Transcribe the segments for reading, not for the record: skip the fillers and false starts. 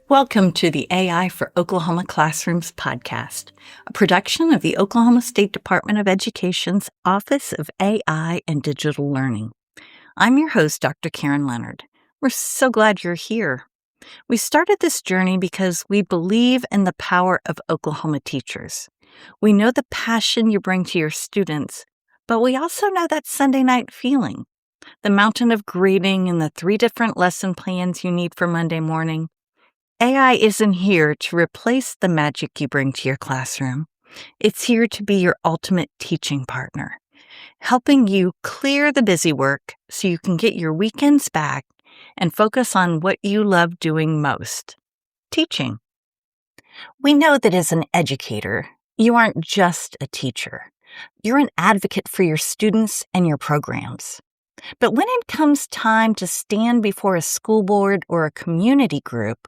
Welcome to the AI for Oklahoma Classrooms podcast, a production of the Oklahoma State Department of Education's Office of AI and Digital Learning. I'm your host, Dr. Karen Leonard. We're so glad you're here. We started this journey because we believe in the power of Oklahoma teachers. We know the passion you bring to your students, but we also know that Sunday night feeling, the mountain of grading and the 3 different lesson plans you need for Monday morning. AI isn't here to replace the magic you bring to your classroom. It's here to be your ultimate teaching partner, helping you clear the busy work so you can get your weekends back and focus on what you love doing most, teaching. We know that as an educator, you aren't just a teacher. You're an advocate for your students and your programs. But when it comes time to stand before a school board or a community group,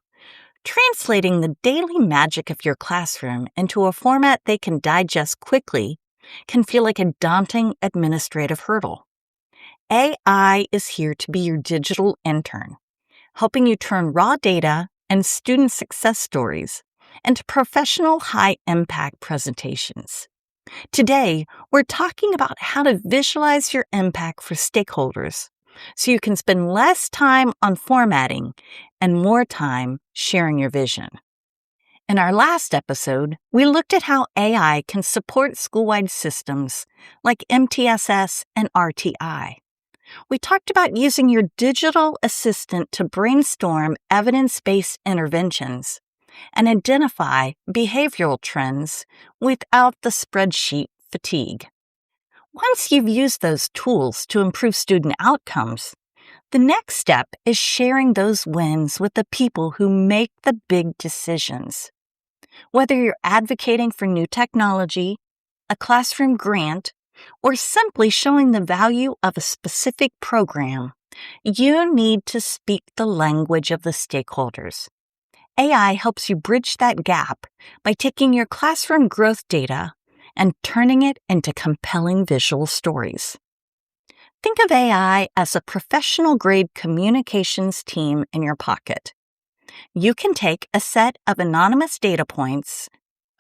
translating the daily magic of your classroom into a format they can digest quickly can feel like a daunting administrative hurdle. AI is here to be your digital intern, helping you turn raw data and student success stories into professional high-impact presentations. Today, we're talking about how to visualize your impact for stakeholders so you can spend less time on formatting and more time sharing your vision. In our last episode, we looked at how AI can support school-wide systems like MTSS and RTI. We talked about using your digital assistant to brainstorm evidence-based interventions and identify behavioral trends without the spreadsheet fatigue. Once you've used those tools to improve student outcomes, the next step is sharing those wins with the people who make the big decisions. Whether you're advocating for new technology, a classroom grant, or simply showing the value of a specific program, you need to speak the language of the stakeholders. AI helps you bridge that gap by taking your classroom growth data and turning it into compelling visual stories. Think of AI as a professional-grade communications team in your pocket. You can take a set of anonymous data points,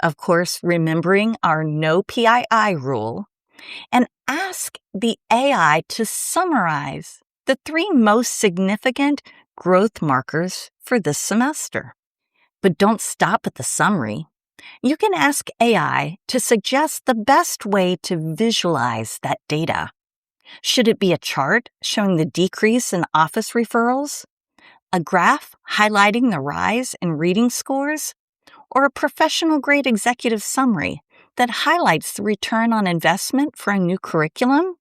of course remembering our no PII rule, and ask the AI to summarize the 3 most significant growth markers for this semester. But don't stop at the summary. You can ask AI to suggest the best way to visualize that data. Should it be a chart showing the decrease in office referrals, a graph highlighting the rise in reading scores, or a professional-grade executive summary that highlights the return on investment for a new curriculum?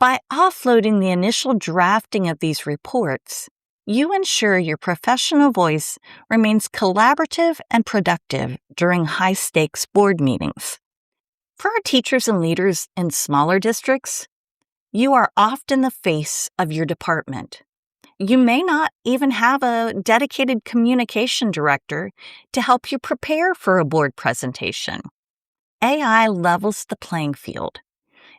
By offloading the initial drafting of these reports, you ensure your professional voice remains collaborative and productive during high-stakes board meetings. For our teachers and leaders in smaller districts, you are often the face of your department. You may not even have a dedicated communication director to help you prepare for a board presentation. AI levels the playing field.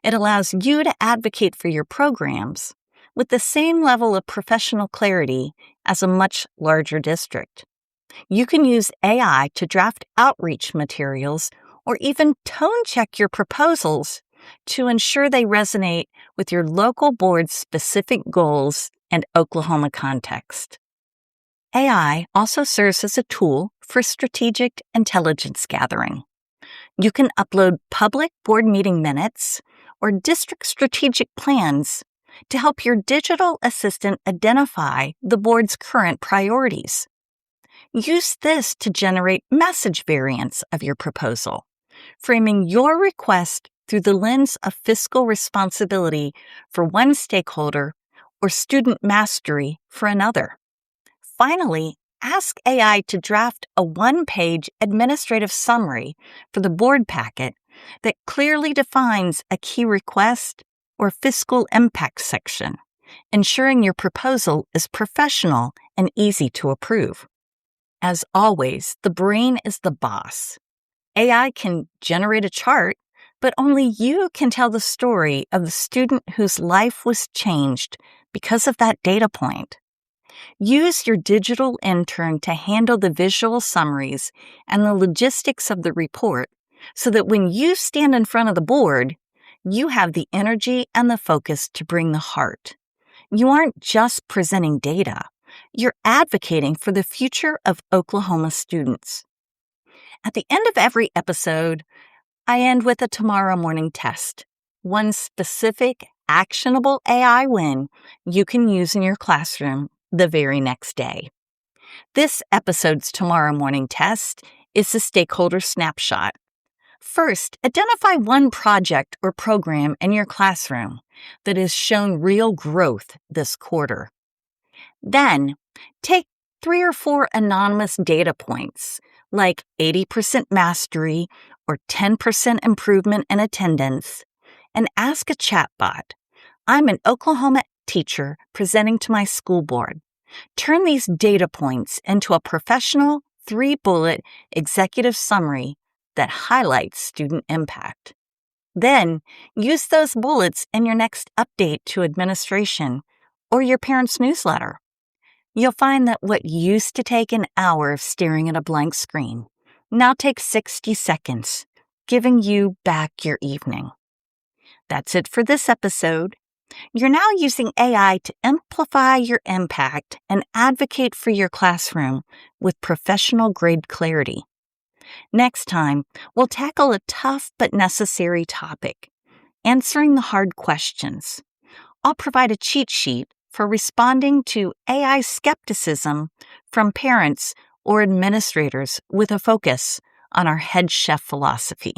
It allows you to advocate for your programs with the same level of professional clarity as a much larger district. You can use AI to draft outreach materials or even tone check your proposals to ensure they resonate with your local board's specific goals and Oklahoma context. AI also serves as a tool for strategic intelligence gathering. You can upload public board meeting minutes or district strategic plans to help your digital assistant identify the board's current priorities. Use this to generate message variants of your proposal, framing your request through the lens of fiscal responsibility for one stakeholder or student mastery for another. Finally, ask AI to draft a 1-page administrative summary for the board packet that clearly defines a key request or fiscal impact section, ensuring your proposal is professional and easy to approve. As always, the brain is the boss. AI can generate a chart, but only you can tell the story of the student whose life was changed because of that data point. Use your digital intern to handle the visual summaries and the logistics of the report so that when you stand in front of the board, you have the energy and the focus to bring the heart. You aren't just presenting data. You're advocating for the future of Oklahoma students. At the end of every episode, I end with a tomorrow morning test. One specific, actionable AI win you can use in your classroom the very next day. This episode's tomorrow morning test is the stakeholder snapshot. First, identify one project or program in your classroom that has shown real growth this quarter. Then, take 3 or 4 anonymous data points, like 80% mastery or 10% improvement in attendance, and ask a chatbot, "I'm an Oklahoma teacher presenting to my school board. Turn these data points into a professional 3-bullet executive summary that highlights student impact." Then, use those bullets in your next update to administration or your parents' newsletter. You'll find that what used to take an hour staring at a blank screen now takes 60 seconds, giving you back your evening. That's it for this episode. You're now using AI to amplify your impact and advocate for your classroom with professional-grade clarity. Next time, we'll tackle a tough but necessary topic, answering the hard questions. I'll provide a cheat sheet for responding to AI skepticism from parents or administrators with a focus on our head chef philosophy.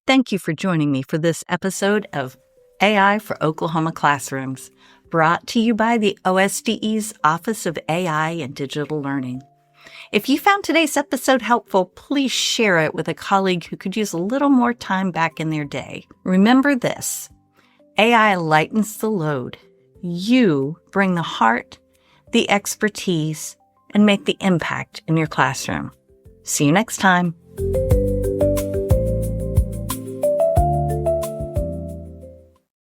Thank you for joining me for this episode of AI for Oklahoma Classrooms, brought to you by the OSDE's Office of AI and Digital Learning. If you found today's episode helpful, please share it with a colleague who could use a little more time back in their day. Remember this: AI lightens the load. You bring the heart, the expertise, and make the impact in your classroom. See you next time.